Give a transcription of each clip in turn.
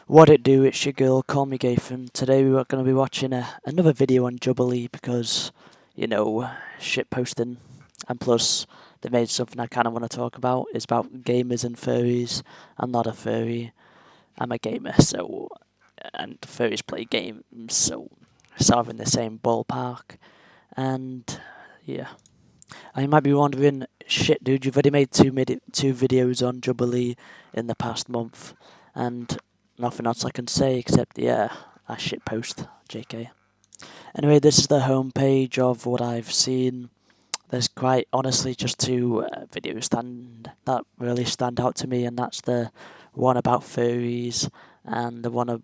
What it do, it's your girl, call me Gathan. Today we are going to be watching another video on Jubilee because, shit posting. And plus, they made something I kind of want to talk about. It's about gamers and furries. I'm not a furry. I'm a gamer, and furries play games, so sort of in the same ballpark. And, yeah. I might be wondering, shit dude, you've already made two videos on Jubilee in the past month. And nothing else I can say except, yeah, I shitpost, JK. Anyway, this is the homepage of what I've seen. There's quite honestly just two videos that really stand out to me, and that's the one about furries and the one of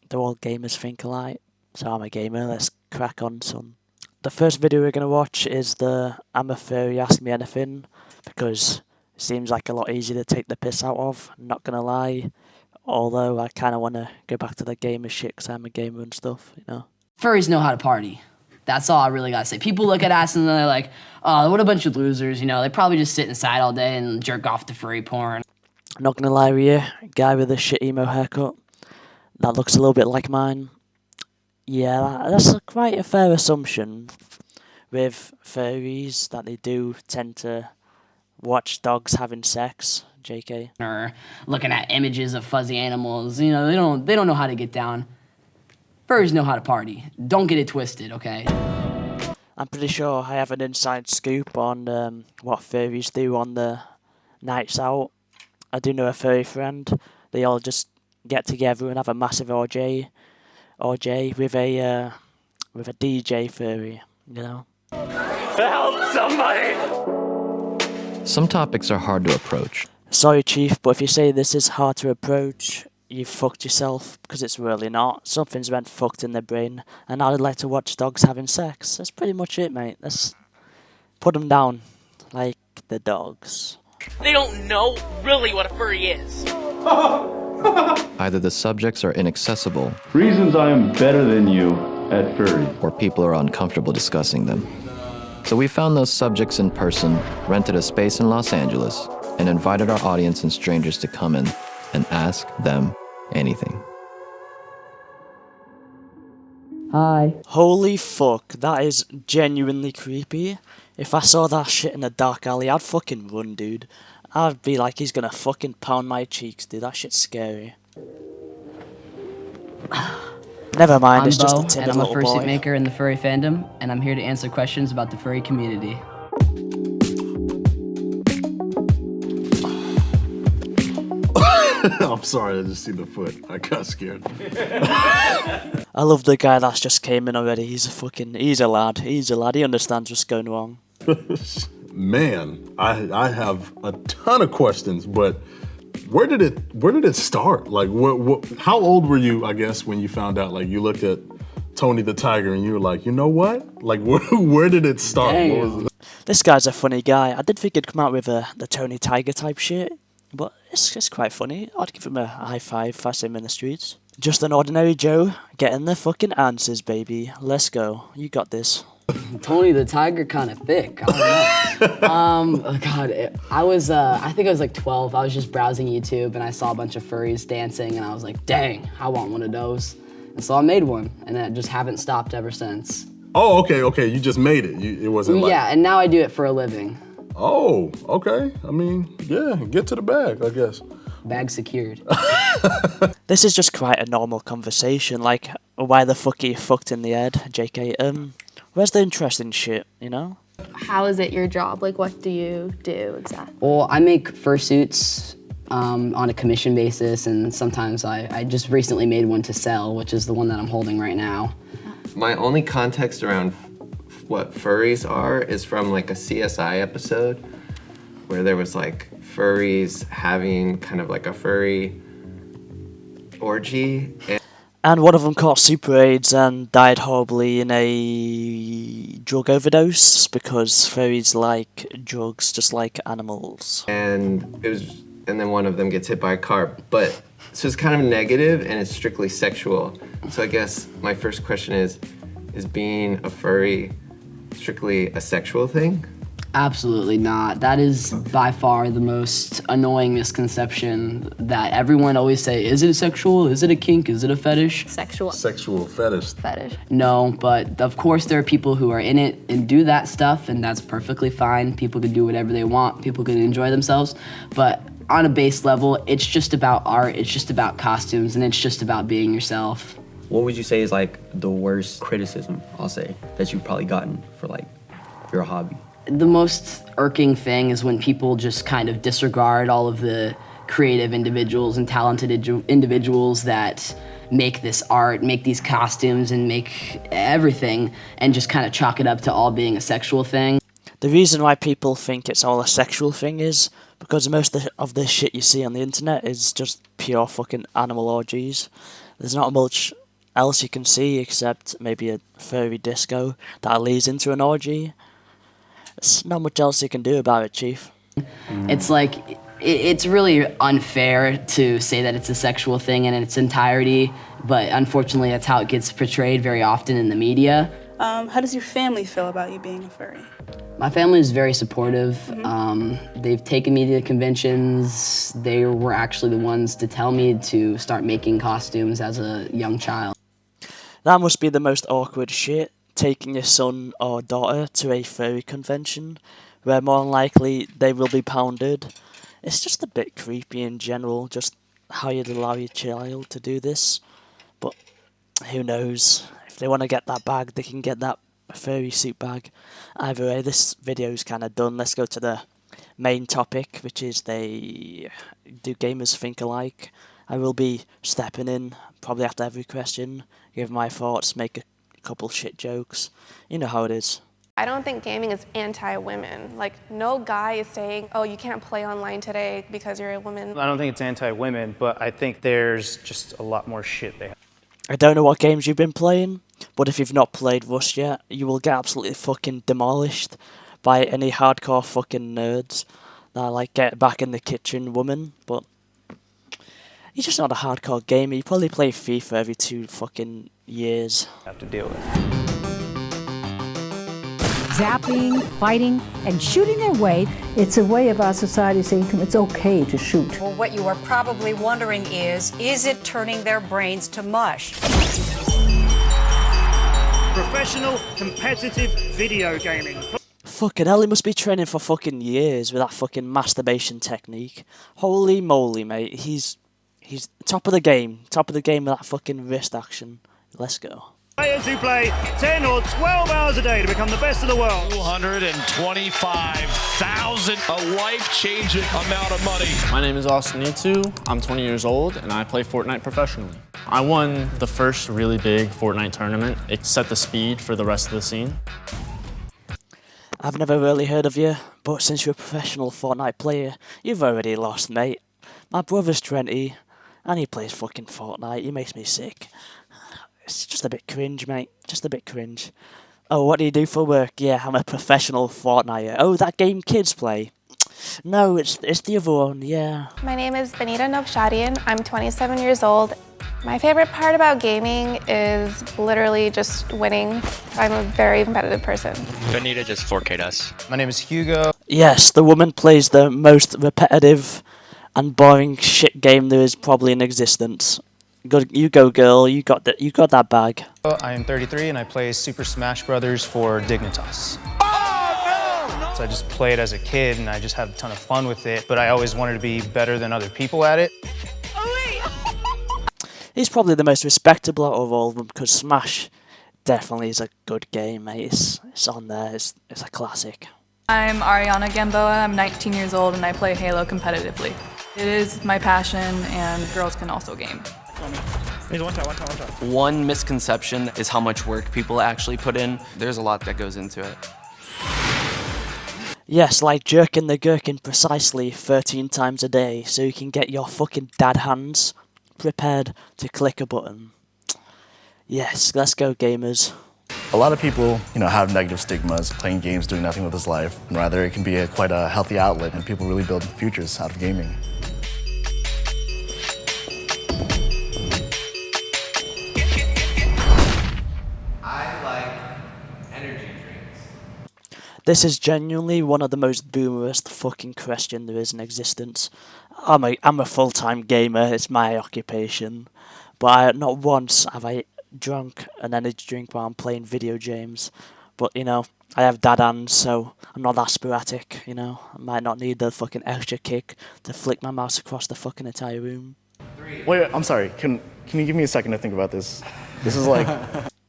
the all gamers think alike. So I'm a gamer, let's crack on, son. The first video we're going to watch is the I'm a furry, ask me anything, because it seems like a lot easier to take the piss out of, not going to lie. Although I kind of want to go back to the gamer shit because I'm a gamer and stuff, Furries know how to party. That's all I really gotta say. People look at us and they're like, oh, what a bunch of losers, they probably just sit inside all day and jerk off to furry porn. Not going to lie with you, guy with a shit emo haircut, that looks a little bit like mine. Yeah, that's quite a fair assumption with furries, that they do tend to watch dogs having sex, JK. Or looking at images of fuzzy animals, they don't know how to get down. Furries know how to party. Don't get it twisted, okay? I'm pretty sure I have an inside scoop on what furries do on the nights out. I do know a furry friend. They all just get together and have a massive orgy with a DJ furry, Help somebody! Some topics are hard to approach. Sorry, Chief, but if you say this is hard to approach, you've fucked yourself, because it's really not. Something's went fucked in the brain, and I'd like to watch dogs having sex. That's pretty much it, mate. Let's put them down, like the dogs. They don't know really what a furry is. Either the subjects are inaccessible, Reasons I am better than you at furry. or people are uncomfortable discussing them. So we found those subjects in person, rented a space in Los Angeles, and invited our audience and strangers to come in and ask them anything. Hi. Holy fuck, that is genuinely creepy. If I saw that shit in a dark alley, I'd fucking run, dude. I'd be like, he's gonna fucking pound my cheeks, dude. That shit's scary. Never mind, I'm it's just Bo, a timid and I'm a little boy. fursuit maker in the furry fandom, and I'm here to answer questions about the furry community. I'm sorry, I just see the foot. I got scared. I love the guy that's just came in already. He's a lad. He understands what's going wrong. Man, I have a ton of questions, but where did it start? Like, how old were you, I guess, when you found out? Like, you looked at Tony the Tiger and you were like, you know what? Like, where did it start? What was it? This guy's a funny guy. I did think he'd come out with the Tony Tiger type shit, but it's quite funny. I'd give him a high five if I see him in the streets. Just an ordinary Joe getting the fucking answers, baby. Let's go. You got this. Tony the Tiger kind of thick. I don't know. Oh God, I think I was like 12. I was just browsing YouTube and I saw a bunch of furries dancing and I was like, dang, I want one of those. And so I made one and I just haven't stopped ever since. Oh, okay. You just made it. It wasn't like... Yeah, and now I do it for a living. Oh, okay. I mean, yeah, get to the bag, I guess. Bag secured. This is just quite a normal conversation. Like, why the fuck are you fucked in the head, JK? Where's the interesting shit, How is it your job? Like, what do you do exactly? Well, I make fursuits on a commission basis, and sometimes I just recently made one to sell, which is the one that I'm holding right now. My only context around what furries are is from like a C.S.I. episode where there was like furries having kind of like a furry orgy. And one of them caught super AIDS and died horribly in a drug overdose because furries like drugs just like animals. And then one of them gets hit by a car. But so it's kind of negative and it's strictly sexual. So I guess my first question is being a furry strictly a sexual thing? Absolutely not. That is by far the most annoying misconception that everyone always say, is it sexual? Is it a kink? Is it a fetish? Sexual Sexual fetish. fetish. No, but of course there are people who are in it and do that stuff, and that's perfectly fine. People can do whatever they want. People can enjoy themselves. But on a base level, it's just about art, it's just about costumes, and it's just about being yourself. What would you say is like the worst criticism, I'll say, that you've probably gotten for like your hobby? The most irking thing is when people just kind of disregard all of the creative individuals and talented individuals that make this art, make these costumes, and make everything, and just kind of chalk it up to all being a sexual thing. The reason why people think it's all a sexual thing is because most of the shit you see on the internet is just pure fucking animal orgies. There's not much else you can see except maybe a furry disco that leads into an orgy. There's not much else you can do about it, Chief. It's like, it's really unfair to say that it's a sexual thing in its entirety, but unfortunately that's how it gets portrayed very often in the media. How does your family feel about you being a furry? My family is very supportive. They've taken me to conventions. They were actually the ones to tell me to start making costumes as a young child. That must be the most awkward shit, taking your son or daughter to a furry convention, where more than likely they will be pounded. It's just a bit creepy in general, just how you'd allow your child to do this. But who knows? If they want to get that bag, they can get that furry suit bag. Either way, this video's kind of done. Let's go to the main topic, which is do gamers think alike? I will be stepping in, probably after every question, give my thoughts, make a couple shit jokes. You know how it is. I don't think gaming is anti-women. Like, no guy is saying, oh, you can't play online today because you're a woman. I don't think it's anti-women, but I think there's just a lot more shit they have. I don't know what games you've been playing, but if you've not played Rust yet, you will get absolutely fucking demolished by any hardcore fucking nerds that like get back in the kitchen woman, but you're just not a hardcore gamer. You probably play FIFA every 2 fucking years. Have to deal with. Zapping, fighting, and shooting their way. It's a way of our society saying it's okay to shoot. Well, what you are probably wondering is it turning their brains to mush? Professional, competitive video gaming. Fucking hell, he must be training for fucking years with that fucking masturbation technique. Holy moly, mate. He's top of the game with that fucking wrist action. Let's go. Players who play 10 or 12 hours a day to become the best in the world. 225,000, a life-changing amount of money. My name is Austin Nitu. I'm 20 years old, and I play Fortnite professionally. I won the first really big Fortnite tournament. It set the speed for the rest of the scene. I've never really heard of you, but since you're a professional Fortnite player, you've already lost, mate. My brother's 20, and he plays fucking Fortnite. He makes me sick. It's just a bit cringe, mate. Just a bit cringe. Oh, what do you do for work? Yeah, I'm a professional Fortniter. Oh, that game kids play? No, it's the other one, yeah. My name is Benita Novshadian. I'm 27 years old. My favorite part about gaming is literally just winning. I'm a very competitive person. Benita just 4K'd us. My name is Hugo. Yes, the woman plays the most repetitive and boring shit game there is probably in existence. Good, you go, girl. You got that bag. I am 33 and I play Super Smash Brothers for Dignitas. Oh, no! So I just played as a kid and I just had a ton of fun with it, but I always wanted to be better than other people at it. He's probably the most respectable out of all of them because Smash definitely is a good game, mate. It's on there. It's a classic. I'm Ariana Gamboa. I'm 19 years old and I play Halo competitively. It is my passion and girls can also game. One misconception is how much work people actually put in. There's a lot that goes into it. Yes, like jerking the gherkin precisely 13 times a day so you can get your fucking dad hands prepared to click a button. Yes, let's go, gamers. A lot of people, have negative stigmas, playing games, doing nothing with his life, and rather it can be quite a healthy outlet, and people really build futures out of gaming. This is genuinely one of the most boomerest fucking question there is in existence. I'm a full-time gamer, it's my occupation. But not once have I drunk an energy drink while I'm playing video games. But, I have dad hands, so I'm not that sporadic, I might not need the fucking extra kick to flick my mouse across the fucking entire room. Wait, I'm sorry. Can you give me a second to think about this? This is like...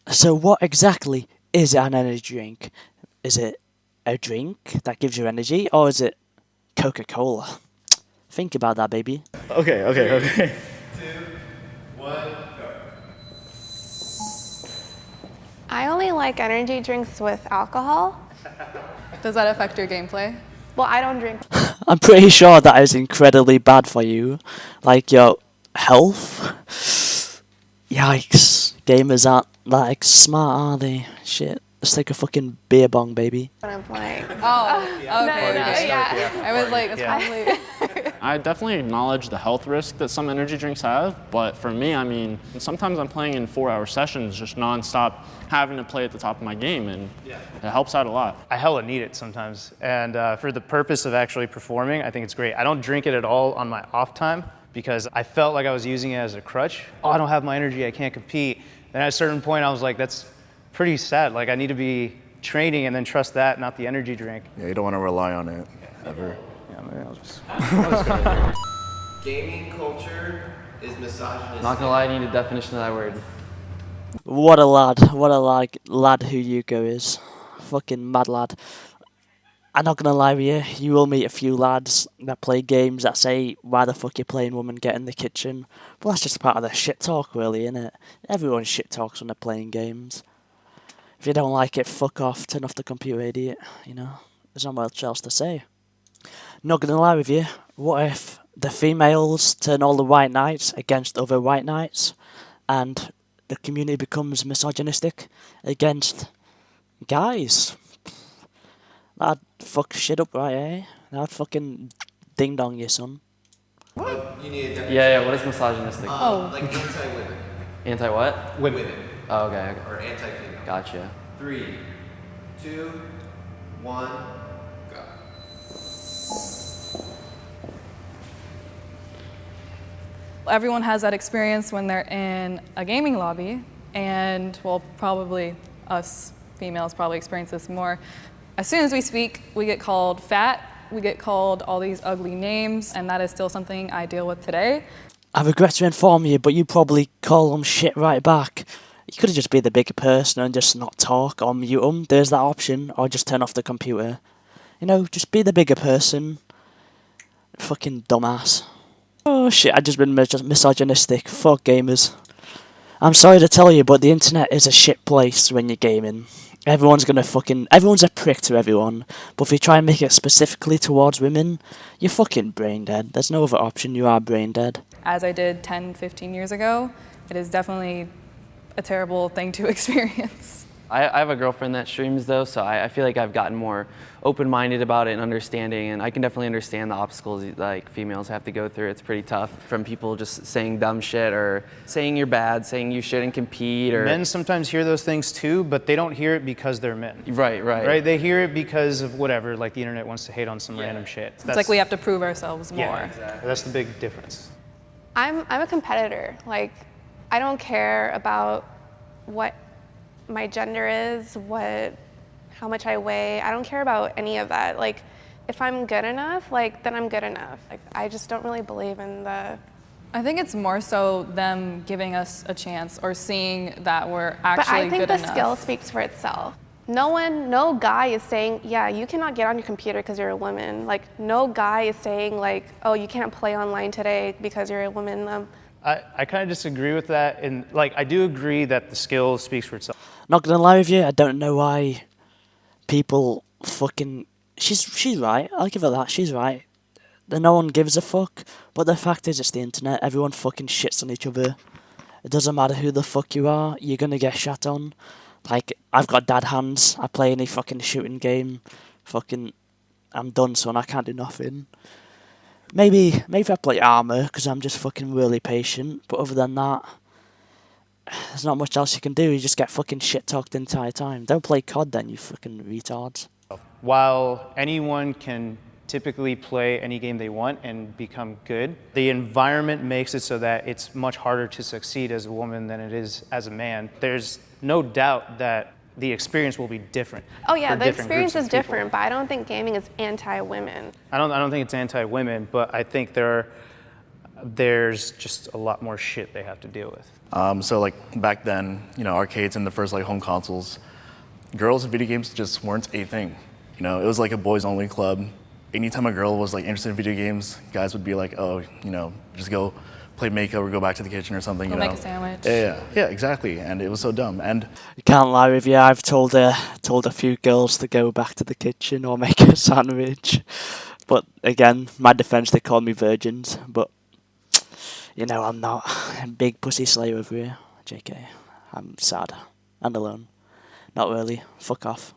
So what exactly is an energy drink? Is it a drink that gives you energy, or is it Coca-Cola? Think about that, baby. Okay. 3, 2, 1, go. I only like energy drinks with alcohol. Does that affect your gameplay? Well, I don't drink. I'm pretty sure that is incredibly bad for you. Like your health. Yikes. Gamers aren't like smart, are they? Shit. Let's take a fucking beer bong, baby. When I'm playing. Oh, okay. Yeah. I was like, it's probably... I definitely acknowledge the health risk that some energy drinks have, but for me, I mean, sometimes I'm playing in 4-hour sessions, just nonstop, having to play at the top of my game, and it helps out a lot. I hella need it sometimes, and for the purpose of actually performing, I think it's great. I don't drink it at all on my off time because I felt like I was using it as a crutch. Oh, I don't have my energy, I can't compete. Then at a certain point, I was like, that's pretty sad. Like, I need to be training and then trust that, not the energy drink. Yeah, you don't want to rely on it, ever. Yeah, maybe I'll just... Gaming culture is misogynistic. Not gonna lie, I need a definition of that word. What a lad who Yuko is. Fucking mad lad. I'm not gonna lie with you, you will meet a few lads that play games that say, why the fuck you playing, woman, get in the kitchen. But that's just part of the shit talk, really, innit? Everyone shit talks when they're playing games. If you don't like it, fuck off, turn off the computer, idiot, There's not much else to say. Not gonna lie with you, what if the females turn all the white knights against other white knights, and the community becomes misogynistic against guys? That'd fuck shit up, right, eh? That'd fucking ding dong you, son. What? You need a definition. Yeah, what is misogynistic? Like anti-women. Anti what? Women. Oh, okay. Or anti-female. Gotcha. 3, 2, 1, go. Everyone has that experience when they're in a gaming lobby, and well, probably us females probably experience this more. As soon as we speak, we get called fat, we get called all these ugly names, and that is still something I deal with today. I regret to inform you, but you probably call them shit right back. You could have just been the bigger person and just not talk or mute them. There's that option, or just turn off the computer. Just be the bigger person. Fucking dumbass. Oh shit, I've just been misogynistic. Fuck gamers. I'm sorry to tell you, but the internet is a shit place when you're gaming. Everyone's a prick to everyone, but if you try and make it specifically towards women, you're fucking brain dead. There's no other option, you are brain dead. As I did 10, 15 years ago, it is definitely a terrible thing to experience. I have a girlfriend that streams though, so I feel like I've gotten more open-minded about it and understanding, and I can definitely understand the obstacles like females have to go through. It's pretty tough from people just saying dumb shit or saying you're bad, saying you shouldn't compete. Or men sometimes hear those things too, but they don't hear it because they're men. Right. They hear it because of whatever, like the internet wants to hate on some random shit. It's like we have to prove ourselves more. Yeah, exactly. That's the big difference. I'm a competitor. Like, I don't care about what my gender is, how much I weigh. I don't care about any of that. Like, if I'm good enough, then I'm good enough. Like, I just don't really believe in the... I think it's more so them giving us a chance or seeing that we're actually good enough. But I think the skill speaks for itself. No guy is saying, yeah, you cannot get on your computer because you're a woman. Like, no guy is saying, like, oh, you can't play online today because you're a woman. I kind of disagree with that, and I do agree that the skill speaks for itself. Not gonna lie with you, I don't know why people fucking... She's right, I'll give her that, she's right. No one gives a fuck, but the fact is it's the internet, everyone fucking shits on each other. It doesn't matter who the fuck you are, you're gonna get shat on. Like, I've got dad hands, I play any fucking shooting game, I'm done, son, I can't do nothing. Maybe I play Armour, because I'm just fucking really patient, but other than that, there's not much else you can do, you just get fucking shit-talked the entire time. Don't play COD then, you fucking retards. While anyone can typically play any game they want and become good, the environment makes it so that it's much harder to succeed as a woman than it is as a man. There's no doubt that the experience will be different. Oh yeah, for the different experience groups is of people. different, but I don't think gaming is anti-women. I don't think it's anti-women, but I think there's just a lot more shit they have to deal with. So like back then, arcades and the first like home consoles, girls in video games just weren't a thing. It was like a boys only club. Anytime a girl was like interested in video games, guys would be like, oh, just go play makeup or go back to the kitchen or something. Go make a sandwich. Yeah, exactly. And it was so dumb. And Can't lie with you, I've told a few girls to go back to the kitchen or make a sandwich. But again, my defense, they call me virgins. But I'm not a big pussy slayer over here. JK, I'm sad and alone. Not really. Fuck off.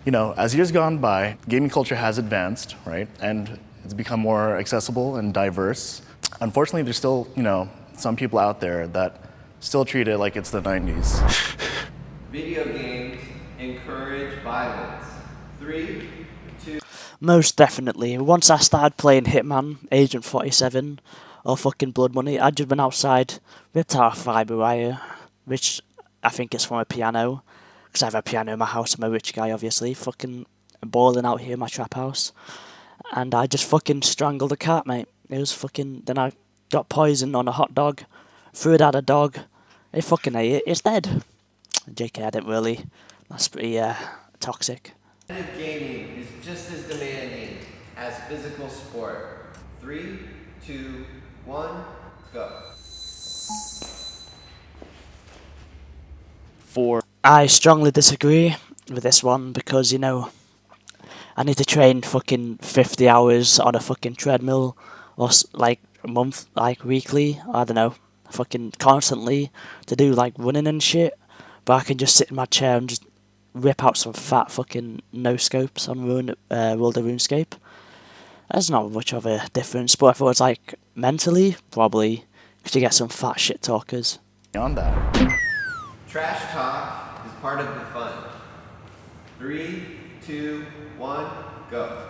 As years gone by, gaming culture has advanced, right? And it's become more accessible and diverse. Unfortunately, there's still, some people out there that still treat it like it's the 90s. Video games encourage violence. 3, 2. Most definitely. Once I started playing Hitman, Agent 47, or fucking Blood Money, I just went outside, ripped out a fibre wire, which I think is from a piano. Because I have a piano in my house, I'm a rich guy, obviously. Fucking balling out here in my trap house. And I just fucking strangled a cat, mate. It was fucking... Then I got poison on a hot dog. Threw it at a dog. It fucking ate it. It's dead. JK, I didn't really. That's pretty toxic. Competitive gaming is just as demanding as physical sport. 3, 2, 1, go. I strongly disagree with this one because, I need to train fucking 50 hours on a fucking treadmill or like a month, like weekly, I don't know, fucking constantly to do like running and shit. But I can just sit in my chair and just rip out some fat fucking no-scopes on World of RuneScape. There's not much of a difference, but if it was like mentally, probably, because you get some fat shit talkers. Beyond that. Trash talk is part of the fun. 3, 2, 1, go.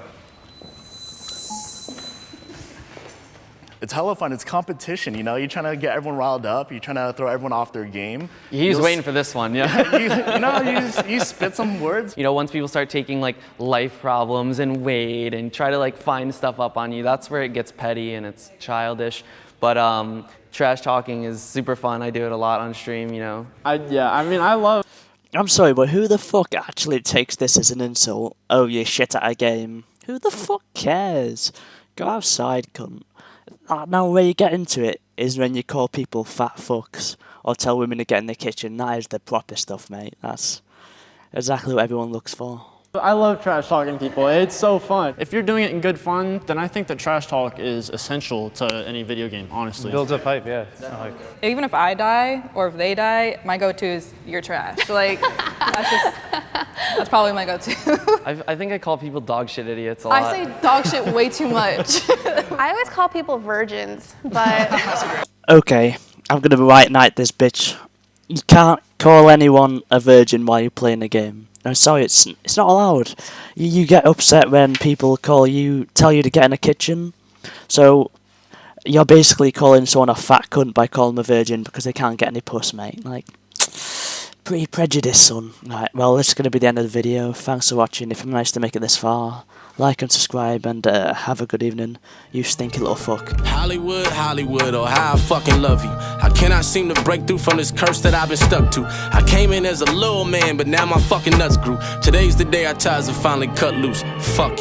It's hella fun. It's competition, You're trying to get everyone riled up. You're trying to throw everyone off their game. He's waiting for this one, yeah. you spit some words. Once people start taking like life problems and weight and try to like find stuff up on you, that's where it gets petty and it's childish. But trash talking is super fun. I do it a lot on stream, I love... I'm sorry, but who the fuck actually takes this as an insult? Oh, you shit at a game. Who the fuck cares? Go outside, cunt. Now, where you get into it is when you call people fat fucks or tell women to get in the kitchen. That is the proper stuff, mate. That's exactly what everyone looks for. I love trash talking people. It's so fun. If you're doing it in good fun, then I think that trash talk is essential to any video game, honestly. Builds up hype, yeah. Even if I die or if they die, my go-to is you're trash. Like, that's probably my go-to. I think I call people dog shit idiots a lot. I say dog shit way too much. I always call people virgins, but... Okay, I'm gonna white knight this bitch. You can't call anyone a virgin while you're playing a game. I'm sorry, it's not allowed. You get upset when people tell you to get in a kitchen. So you're basically calling someone a fat cunt by calling them a virgin because they can't get any puss, mate. Like, pretty prejudiced, son. Right, well, this is going to be the end of the video. Thanks for watching. If you managed to make it this far, like and subscribe, and have a good evening. You stinky little fuck. Hollywood, oh how I fucking love you. I cannot seem to break through from this curse that I've been stuck to. I came in as a little man, but now my fucking nuts grew. Today's the day our ties are finally cut loose. Fuck you.